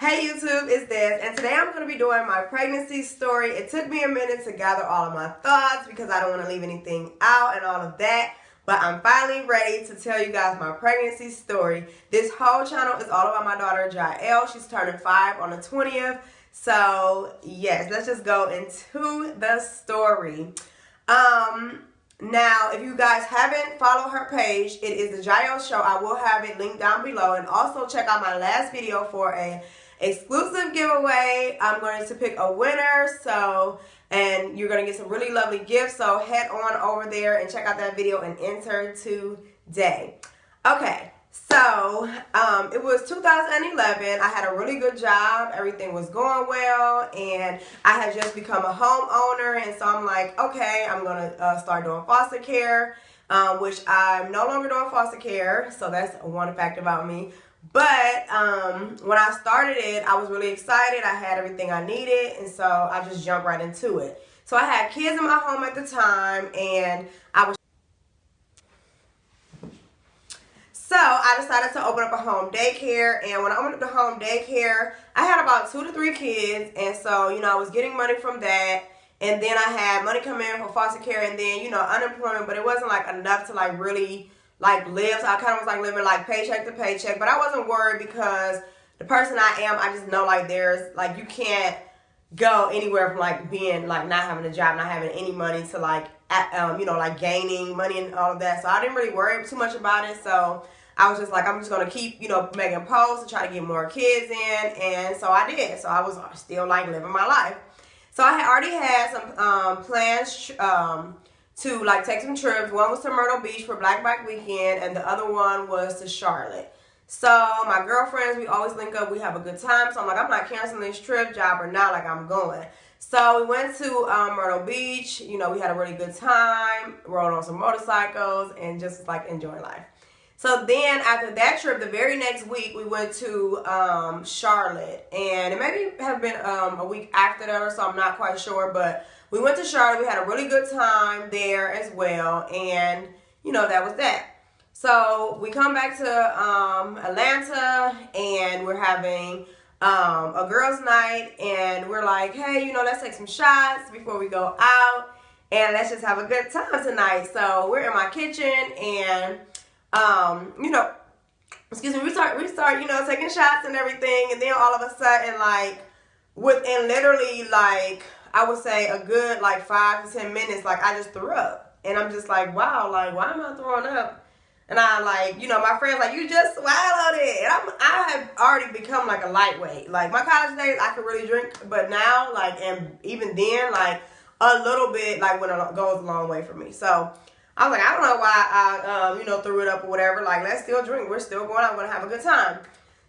Hey YouTube, it's Des, and today I'm going to be doing my pregnancy story. It took me a minute to gather all of my thoughts because I don't want to leave anything out and all of that. But I'm finally ready to tell you guys my pregnancy story. This whole channel is all about my daughter, Jael. She's turning 5 on the 20th. So, yes, let's just go into the story. Now, if you guys haven't followed her page, it is the Jael Show. I will have it linked down below. And also check out my last video for a exclusive giveaway. I'm going to pick a winner. And you're going to get some really lovely gifts. So head on over there and check out that video and enter today. Okay. So, it was 2011. I had a really good job. Everything was going well. And I had just become a homeowner. And so I'm like, okay, I'm going to start doing foster care, which I'm no longer doing foster care. So that's one fact about me. But when I started it, I was really excited. I had everything I needed. And so I just jumped right into it. So I had kids in my home at the time. And So I decided to open up a home daycare, and when I opened up the home daycare, I had about 2 to 3 kids, and so, you know, I was getting money from that, and then I had money coming in for foster care, and then, you know, unemployment, but it wasn't, like, enough to, like, really, like, live, so I kind of was, like, living, like, paycheck to paycheck, but I wasn't worried because the person I am, I just know, like, there's, like, you can't go anywhere from, like, being, like, not having a job, not having any money to, like, you know, like, gaining money and all of that, so I didn't really worry too much about it, so I was just like, I'm just going to keep, you know, making posts to try to get more kids in. And so I did. So I was still, like, living my life. So I had already had some plans to, like, take some trips. One was to Myrtle Beach for Black Weekend. And the other one was to Charlotte. So my girlfriends, we always link up. We have a good time. So I'm like, I'm not canceling this trip, job or not. Like, I'm going. So we went to Myrtle Beach. You know, we had a really good time. Rode on some motorcycles and just, like, enjoying life. So then after that trip, the very next week, we went to Charlotte. And it maybe have been a week after that or so, I'm not quite sure. But we went to Charlotte. We had a really good time there as well. And, you know, that was that. So we come back to Atlanta, and we're having a girls' night. And we're like, hey, you know, let's take some shots before we go out. And let's just have a good time tonight. So we're in my kitchen, and you know, excuse me, we start, you know, taking shots and everything, and then all of a sudden, like, within literally, like, I would say a good, like, 5 to 10 minutes, like, I just threw up, and I'm just like, wow, like, why am I throwing up? And I, like, you know, my friend's like, you just swallowed it, and I have already become, like, a lightweight. Like, my college days, I could really drink, but now, like, and even then, like, a little bit, like, when it goes a long way for me, so I was like, I don't know why I, you know, threw it up or whatever. Like, let's still drink. We're still going out. We're going to have a good time.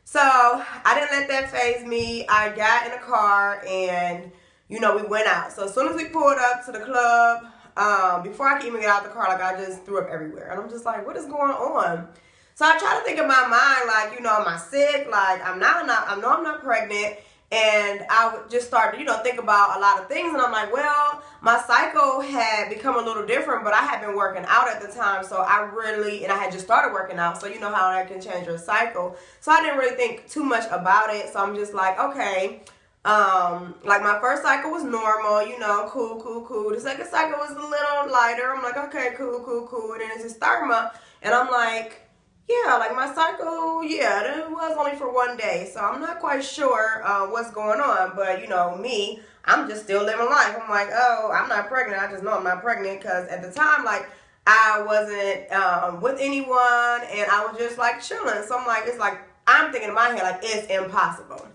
So I didn't let that faze me. I got in the car, and, you know, we went out. So as soon as we pulled up to the club, before I could even get out the car, like, I just threw up everywhere. And I'm just like, what is going on? So I try to think in my mind, like, you know, am I sick? Like, I know I'm not pregnant. And I would just start to, you know, think about a lot of things. And I'm like, well, my cycle had become a little different, but I had been working out at the time. So and I had just started working out. So you know how that can change your cycle. So I didn't really think too much about it. So I'm just like, okay, like my first cycle was normal, you know, cool. The second cycle was a little lighter. I'm like, okay, cool. And then it's just third month. And I'm like, yeah, like my cycle, yeah, it was only for 1 day. So I'm not quite sure what's going on. But, you know, me, I'm just still living life. I'm like, oh, I'm not pregnant. I just know I'm not pregnant because at the time, like, I wasn't with anyone, and I was just, like, chilling. So I'm like, it's like, I'm thinking in my head, like, it's impossible.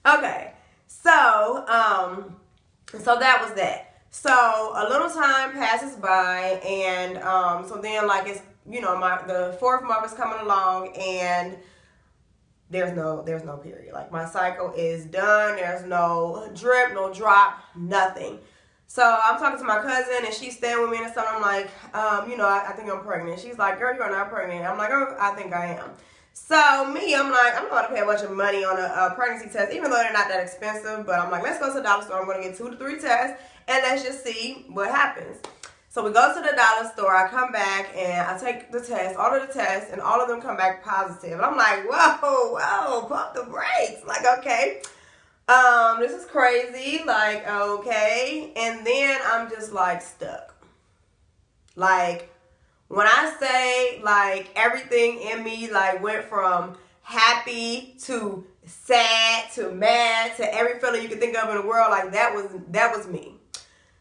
Okay, so that was that. So a little time passes by, and so then, like, it's, you know, the 4th month is coming along, and there's no period. Like, my cycle is done. There's no drip, no drop, nothing. So I'm talking to my cousin, and she's staying with me and stuff. I'm like, you know, I think I'm pregnant. She's like, girl, you're not pregnant. I'm like, oh, I think I am. So me, I'm like, I'm not going to pay a bunch of money on a pregnancy test, even though they're not that expensive. But I'm like, let's go to the dollar store. I'm going to get 2 to 3 tests, and let's just see what happens. So we go to the dollar store. I come back and I take the test, all of the tests, and all of them come back positive. And I'm like, whoa, pump the brakes. Like, okay, this is crazy. Like, okay. And then I'm just like stuck. Like, when I say like everything in me like went from happy to sad to mad to every feeling you could think of in the world, like that was me.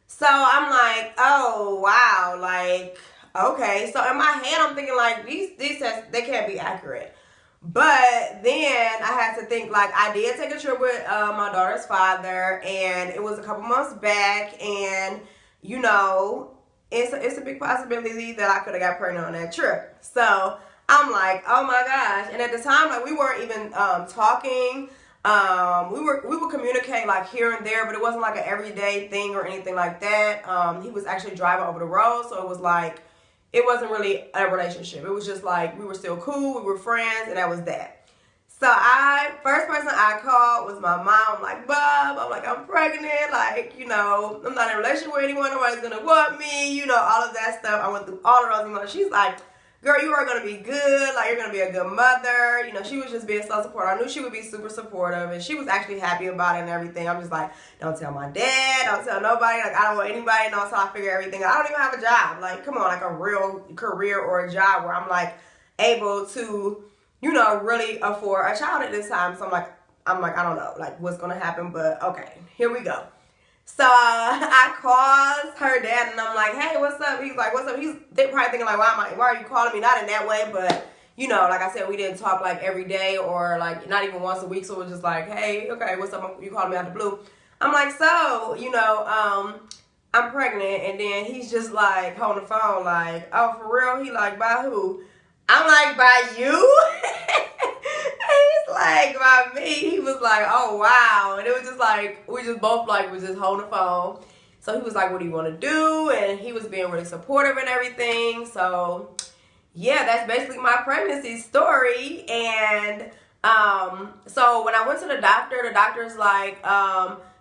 So I'm like, oh wow, like okay. So in my head I'm thinking like these tests, they can't be accurate. But then I had to think like I did take a trip with my daughter's father, and it was a couple months back, and you know it's a big possibility that I could have got pregnant on that trip. So I'm like, oh my gosh. And at the time, like we weren't even talking. We would communicate like here and there, but it wasn't like an everyday thing or anything like that. He was actually driving over the road, so it was like it wasn't really a relationship. It was just like we were still cool, we were friends, and that was that. So first person I called was my mom. I'm like, Bob, I'm pregnant. Like, you know, I'm not in a relationship with anyone. Nobody's going to want me. You know, all of that stuff. I went through all of those emotions. She's like, girl, you are going to be good. Like, you're going to be a good mother. You know, she was just being so supportive. I knew she would be super supportive, and she was actually happy about it and everything. I'm just like, don't tell my dad. Don't tell nobody. Like, I don't want anybody to know until I figure everything out. I don't even have a job. Like, come on, like a real career or a job where I'm, like, able to, you know, really afford a child at this time. So I'm like, I don't know, like what's gonna happen, but okay, here we go. So I called her dad and I'm like, hey, what's up? He's like, what's up? They probably thinking like, why are you calling me? Not in that way, but you know, like I said, we didn't talk like every day or like not even once a week. So it was just like, hey, okay, what's up? You calling me out the blue? I'm like, so, you know, I'm pregnant. And then he's just like holding the phone like, oh, for real? He like, by who? I'm like, by you? He's like, by me. He was like, oh, wow. And it was just like, we just both like was just holding the phone. So he was like, what do you want to do? And he was being really supportive and everything. So, yeah, that's basically my pregnancy story. And so when I went to the doctor's like,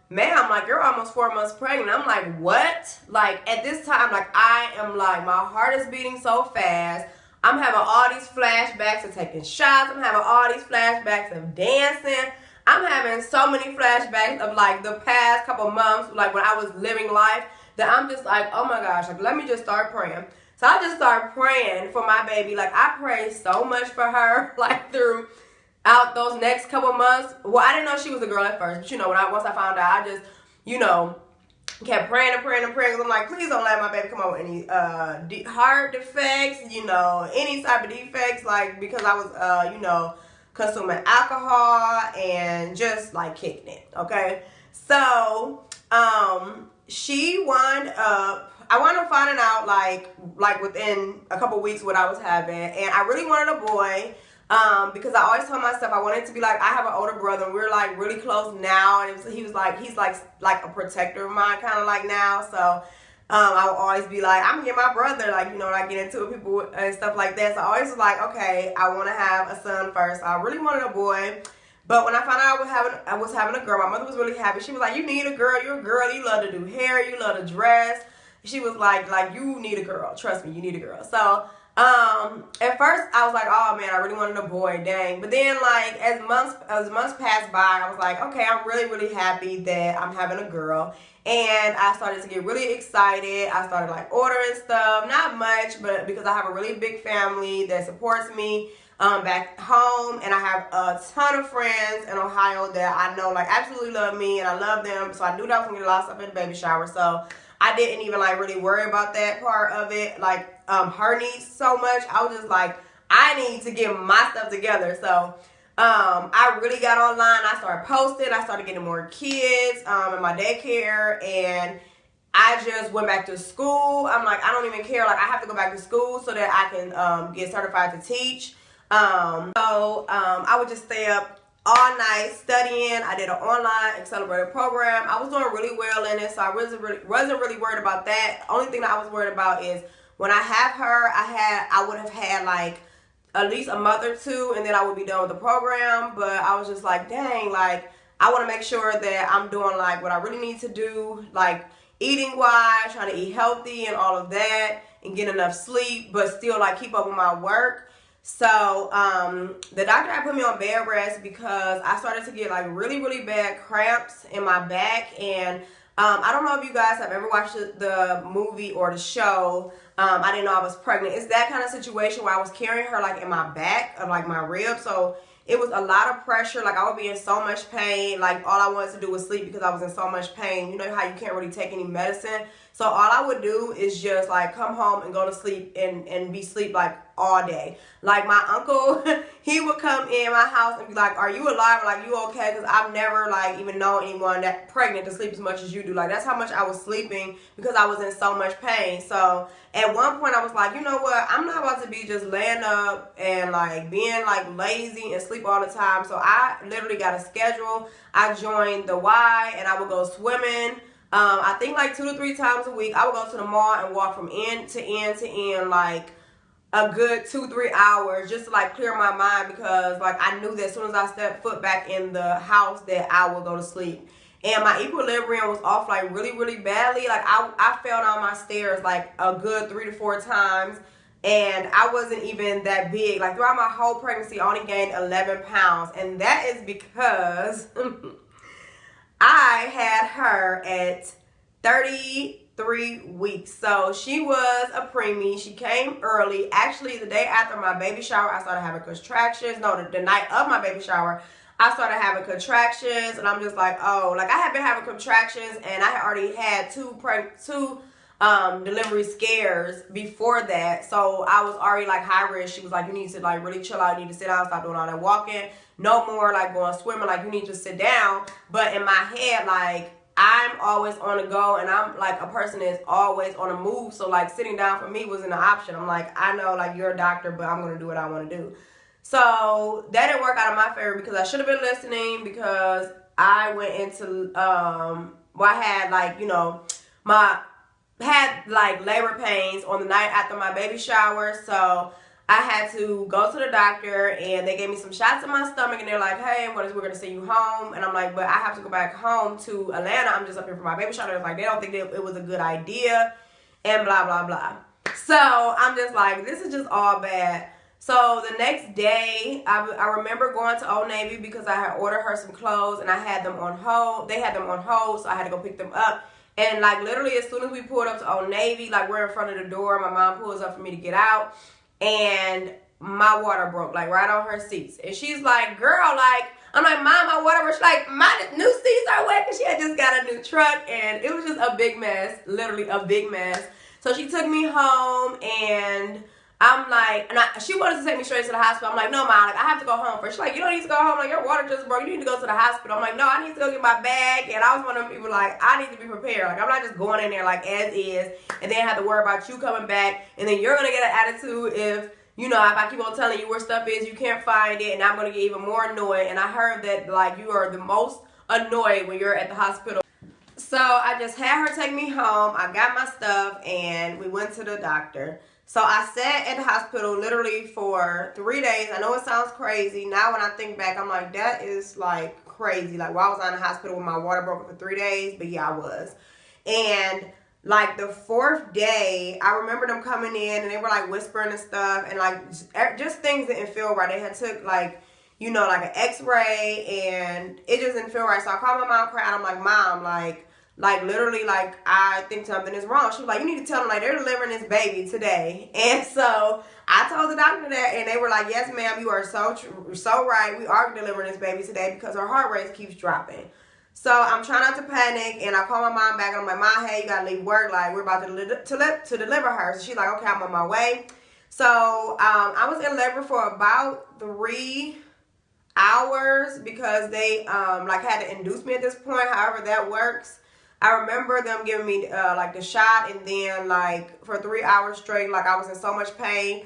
ma'am, like, you're almost 4 months pregnant. I'm like, what? Like, at this time, like, I am like, my heart is beating so fast. I'm having all these flashbacks of taking shots. I'm having all these flashbacks of dancing. I'm having so many flashbacks of like the past couple months, like when I was living life, that I'm just like, oh my gosh, like let me just start praying. So I just started praying for my baby. Like I prayed so much for her, like throughout those next couple months. Well, I didn't know she was a girl at first, but you know, once I found out, I just, you know, kept praying because I'm like, please don't let my baby come out with any heart defects, you know, any type of defects, like because I was, you know, consuming alcohol and just like kicking it, okay? So, I wound up finding out like within a couple weeks what I was having, and I really wanted a boy. Because I always told myself I wanted to be like, I have an older brother and we're like really close now, and he's like a protector of mine kind of like now. So I would always be like, I'm gonna get my brother, like, you know, when I get into it, people and stuff like that. So I always was like, okay, I want to have a son first. I really wanted a boy, but when I found out I was having a girl, my mother was really happy. She was like, you need a girl, you're a girl, you love to do hair, you love to dress. She was like you need a girl, trust me, you need a girl. So at first I was like, oh man, I really wanted a boy, dang. But then like as months passed by, I was like, okay, I'm really happy that I'm having a girl. And I started to get really excited. I started like ordering stuff, not much, but because I have a really big family that supports me back home, and I have a ton of friends in Ohio that I know like absolutely love me and I love them. So I knew that I was gonna get a lot of stuff at the baby shower. So I didn't even like really worry about that part of it, like her needs so much. I was just like, I need to get my stuff together. So I really got online. I started posting. I started getting more kids in my daycare, and I just went back to school. I'm like, I don't even care. Like I have to go back to school so that I can get certified to teach. I would just stay up all night studying. I did an online accelerated program. I was doing really well in it, so I wasn't really worried about that. The only thing that I was worried about is when I have her, I would have had like at least a month or two, and then I would be done with the program. But I was just like, dang, like I want to make sure that I'm doing like what I really need to do, like eating wise, trying to eat healthy and all of that, and get enough sleep, but still like keep up with my work. So the doctor had put me on bed rest because I started to get like really bad cramps in my back. And I don't know if you guys have ever watched the movie or the show, I Didn't Know I Was Pregnant. It's that kind of situation where I was carrying her like in my back of like my ribs. So it was a lot of pressure. Like I would be in so much pain. Like all I wanted to do was sleep because I was in so much pain. You know how you can't really take any medicine. So all I would do is just like come home and go to sleep and be sleep like all day. Like my uncle, he would come in my house and be like, "Are you alive? Or, like, you okay?" Because I've never like even known anyone that pregnant to sleep as much as you do. Like that's how much I was sleeping because I was in so much pain. So at one point I was like, you know what? I'm not about to be just laying up and like being like lazy and sleep all the time. So I literally got a schedule. I joined the Y and I would go swimming. I think like 2 to 3 times a week. I would go to the mall and walk from end to end to end like a good 2-3 hours just to like clear my mind, because like I knew that as soon as I stepped foot back in the house that I would go to sleep. And my equilibrium was off like really badly. Like I fell down my stairs like a good 3 to 4 times, and I wasn't even that big. Like throughout my whole pregnancy I only gained 11 pounds, and that is because I had her at 33 weeks. So she was a preemie. She came early. Actually, the day after my baby shower, I started having contractions. No, the night of my baby shower, I started having contractions. And I'm just like, oh, like I had been having contractions and I had already had two delivery scares before that. So I was already like high risk. She was like, you need to like really chill out. You need to sit down, stop doing all that walking. No more like going swimming. Like you need to sit down. But in my head, like I'm always on the go, and I'm like a person that's always on the move. So like sitting down for me wasn't an option. I'm like, I know like you're a doctor, but I'm going to do what I want to do. So that didn't work out in my favor because I should have been listening, because I went into, I had like, you know, had like labor pains on the night after my baby shower. So I had to go to the doctor, and they gave me some shots in my stomach, and they're like, hey, we're going to send you home. And I'm like, but I have to go back home to Atlanta. I'm just up here for my baby shower. They're like, they don't think that it was a good idea, and blah, blah, blah. So I'm just like, this is just all bad. So the next day, I remember going to Old Navy because I had ordered her some clothes, and I had them on hold. They had them on hold, so I had to go pick them up. And like literally as soon as we pulled up to Old Navy, like we're in front of the door, my mom pulls up for me to get out, and my water broke like right on her seats. And she's like, girl, like, I'm like, Mom, my water broke. She's like, my new seats are wet, because she had just got a new truck, and it was just a big mess, literally a big mess. So she took me home, and I'm like, she wanted to take me straight to the hospital. I'm like, no, Mom, like I have to go home first. She's like, you don't need to go home. Like your water just broke. You need to go to the hospital. I'm like, no, I need to go get my bag. And I was one of them people like, I need to be prepared. Like I'm not just going in there like as is, and then have to worry about you coming back, and then you're gonna get an attitude if, you know, if I keep on telling you where stuff is, you can't find it, and I'm going to get even more annoyed. And I heard that, like, you are the most annoyed when you're at the hospital. So I just had her take me home. I got my stuff, and we went to the doctor. So I sat at the hospital literally for 3 days. I know it sounds crazy. Now when I think back, I'm like, that is, like, crazy. Like, why was I in the hospital when my water broke for 3 days? But, yeah, I was. And like the 4th day, I remember them coming in and they were like whispering and stuff, and like just things didn't feel right. They had took like, you know, like an x-ray, and it just didn't feel right. So I called my mom crying. I'm like, Mom, like literally, like I think something is wrong. She was like, you need to tell them like they're delivering this baby today. And so I told the doctor that, and they were like, yes, ma'am, you are so right. We are delivering this baby today because her heart rate keeps dropping. So I'm trying not to panic, and I call my mom back, and I'm like, Mom, hey, you gotta leave work. Like we're about to deliver her. So she's like, okay, I'm on my way. So I was in labor for about 3 hours because they like had to induce me at this point. However that works. I remember them giving me like the shot, and then like for 3 hours straight, like I was in so much pain.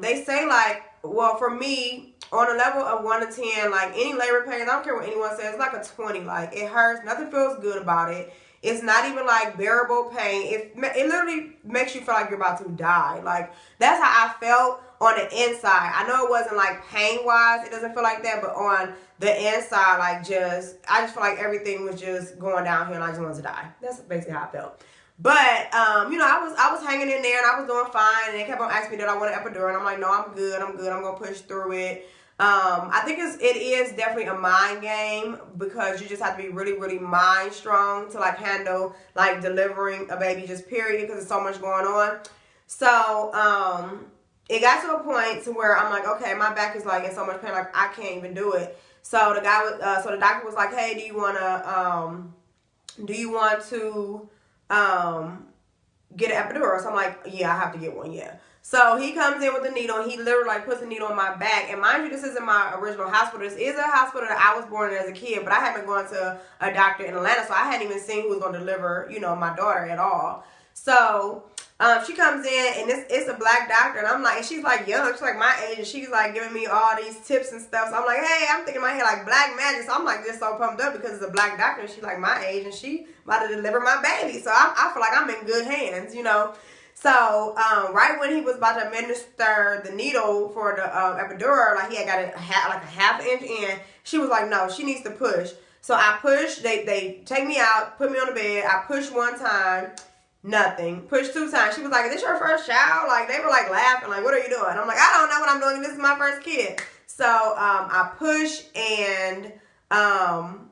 They say like, well, for me, on a level of 1 to 10, like any labor pains, I don't care what anyone says, it's like a 20. Like it hurts, nothing feels good about it. It's not even like bearable pain. It literally makes you feel like you're about to die. Like, that's how I felt on the inside. I know it wasn't like pain-wise, it doesn't feel like that, but on the inside, like, I just feel like everything was just going downhill and I just wanted to die. That's basically how I felt. But, you know, I was hanging in there and I was doing fine, and they kept on asking me that I want an epidural, and I'm like, no, I'm good, I'm going to push through it. I think it is definitely a mind game, because you just have to be really, really mind strong to, like, handle, like, delivering a baby, just period, because there's so much going on. So, it got to a point to where I'm like, okay, my back is, like, in so much pain, like, I can't even do it. So the doctor was like, hey, do you want to get an epidural? So I'm like, yeah, I have to get one, yeah. So he comes in with the needle, and he literally, like, puts the needle in my back. And mind you, this isn't my original hospital. This is a hospital that I was born in as a kid, but I had been going to a doctor in Atlanta, so I hadn't even seen who was going to deliver, you know, my daughter at all. So she comes in, and it's a black doctor, and I'm like, and she's like young, she's like my age, and she's like giving me all these tips and stuff. So I'm like, hey, I'm thinking in my head like black magic. So I'm like just so pumped up because it's a black doctor, and she's like my age, and she about to deliver my baby. So I feel like I'm in good hands, you know. So right when he was about to administer the needle for the epidural, like he had got it like a half inch in, she was like, no, she needs to push. So I pushed. They take me out, put me on the bed. I pushed one time. Nothing. Pushed 2 times. She was like, is this your first child? Like, they were like laughing, like, what are you doing? I'm like, I don't know what I'm doing. This is my first kid. So I push, and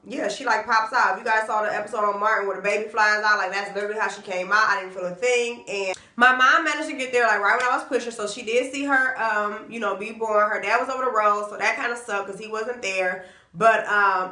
yeah, she like pops out. If you guys saw the episode on Martin where the baby flies out, like, that's literally how she came out. I didn't feel a thing. And my mom managed to get there like right when I was pushing, so she did see her you know, be born. Her dad was over the road, so that kind of sucked because he wasn't there. But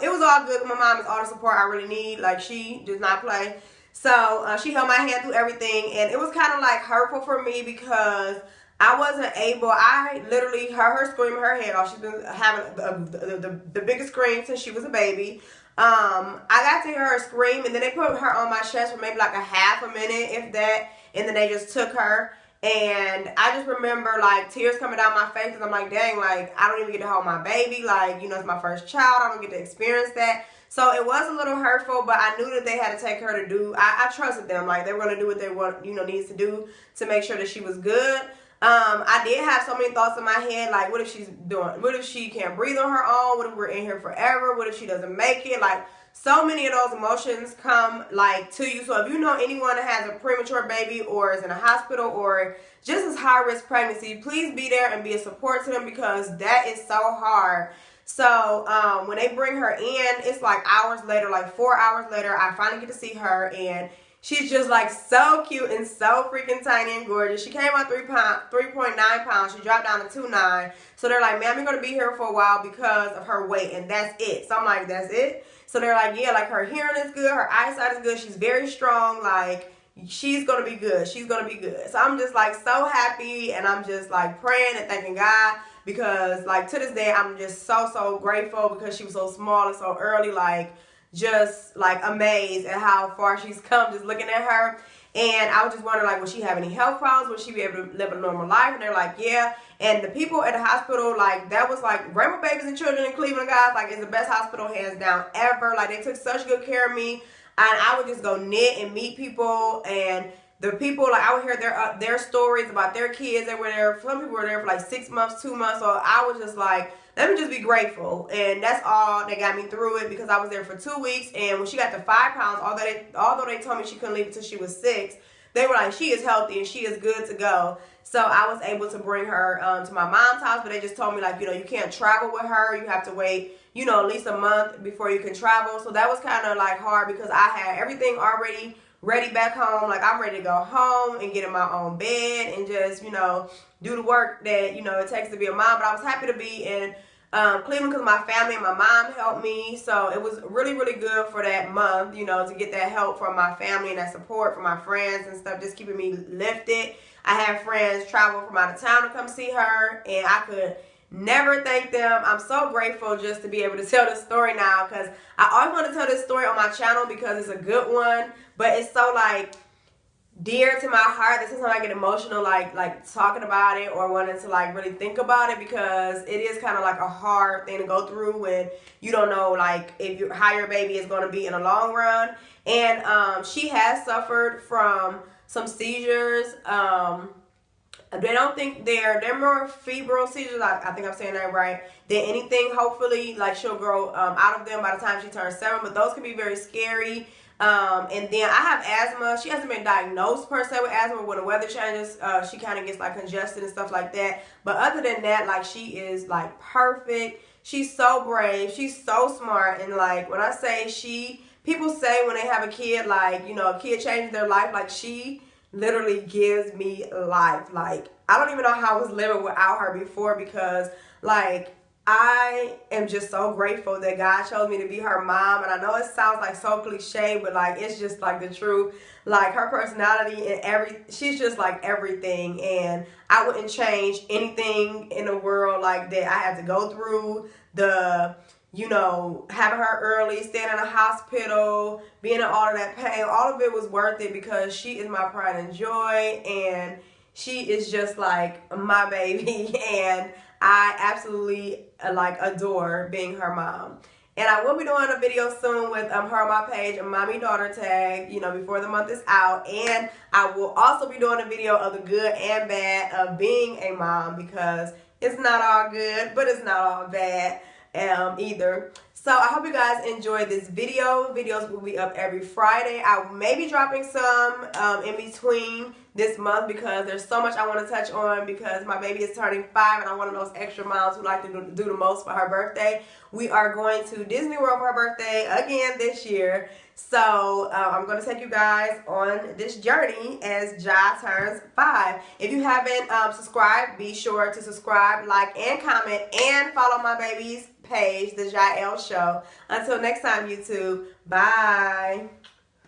it was all good. My mom is all the support I really need. Like, she does not play. So she held my hand through everything, and it was kind of like hurtful for me because I wasn't able. I literally heard her scream her head off. She's been having the biggest scream since she was a baby. I got to hear her scream, and then they put her on my chest for maybe like a half a minute, if that, and then they just took her. And I just remember like tears coming down my face, because I'm like, dang, like, I don't even get to hold my baby. Like, you know, it's my first child. I don't get to experience that. So it was a little hurtful, but I knew that they had to take her to do, I trusted them. Like, they were going to do what they want, you know, needs to do to make sure that she was good. I did have so many thoughts in my head, like, what if she can't breathe on her own? What if we're in here forever? What if she doesn't make it? Like, so many of those emotions come, like, to you. So if you know anyone that has a premature baby or is in a hospital or just as high-risk pregnancy, please be there and be a support to them, because that is so hard. So when they bring her in, it's like hours later, like 4 hours later, I finally get to see her, and she's just like so cute and so freaking tiny and gorgeous. She came out 3.9 pounds. She dropped down to 2.9. So they're like, ma'am, you're going to be here for a while because of her weight, and that's it. So I'm like, that's it? So they're like, yeah, like, her hearing is good, her eyesight is good, she's very strong, like, she's going to be good. She's going to be good. So I'm just like so happy, and I'm just like praying and thanking God, because like to this day I'm just so grateful, because she was so small and so early, like just like amazed at how far she's come just looking at her. And I was just wondering, like, will she have any health problems? Will she be able to live a normal life? And they're like, yeah. And the people at the hospital, like, that was like Rainbow Babies and Children in Cleveland, guys, like, it's the best hospital hands down ever. Like, they took such good care of me, and I would just go knit and meet people, and the people, like, I would hear their stories about their kids. They were there, some people were there for like 6 months, 2 months. So I was just like, let me just be grateful. And that's all that got me through it, because I was there for 2 weeks. And when she got to 5 pounds, although they told me she couldn't leave until she was 6, they were like, she is healthy and she is good to go. So I was able to bring her to my mom's house, but they just told me, like, you know, you can't travel with her. You have to wait, you know, at least a month before you can travel. So that was kind of like hard, because I had everything already ready back home. Like, I'm ready to go home and get in my own bed and just, you know, do the work that, you know, it takes to be a mom. But I was happy to be in Cleveland, because my family and my mom helped me. So it was really good for that month, you know, to get that help from my family and that support from my friends and stuff, just keeping me lifted. I had friends travel from out of town to come see her, and I could never thank them. I'm so grateful just to be able to tell this story now, because I always want to tell this story on my channel because it's a good one, but it's so like, dear to my heart. This is when I get emotional, like talking about it or wanting to like really think about it, because it is kind of like a hard thing to go through when you don't know like if you how your baby is going to be in the long run. And she has suffered from some seizures. They don't think they're more febrile seizures. I think I'm saying that right. Than anything. Hopefully, like she'll grow out of them by the time she turns 7. But those can be very scary. And then I have asthma. She hasn't been diagnosed per se with asthma. When the weather changes, she kind of gets like congested and stuff like that. But other than that, like she is like perfect. She's so brave. She's so smart. And like when I say people say when they have a kid, like, you know, a kid changes their life. Like she literally gives me life. Like I don't even know how I was living without her before, because like I am just so grateful that God chose me to be her mom. And I know it sounds like so cliche, but like it's just like the truth. Like her personality and she's just like everything. And I wouldn't change anything in the world like that I had to go through. You know, having her early, staying in a hospital, being in all of that pain, all of it was worth it, because she is my pride and joy, and she is just like my baby, and I absolutely like adore being her mom. And I will be doing a video soon with her on my page, a mommy daughter tag, you know, before the month is out. And I will also be doing a video of the good and bad of being a mom, because it's not all good, but it's not all bad either. So I hope you guys enjoyed this video. Videos will be up every Friday. I may be dropping some in between this month, because there's so much I want to touch on, because my baby is turning 5 and I'm one of those extra moms who like to do the most for her birthday. We are going to Disney World for her birthday again this year. So I'm going to take you guys on this journey as Ja turns 5. If you haven't subscribed, be sure to subscribe, like, and comment, and follow my baby's page, The Jael Show. Until next time, YouTube. Bye.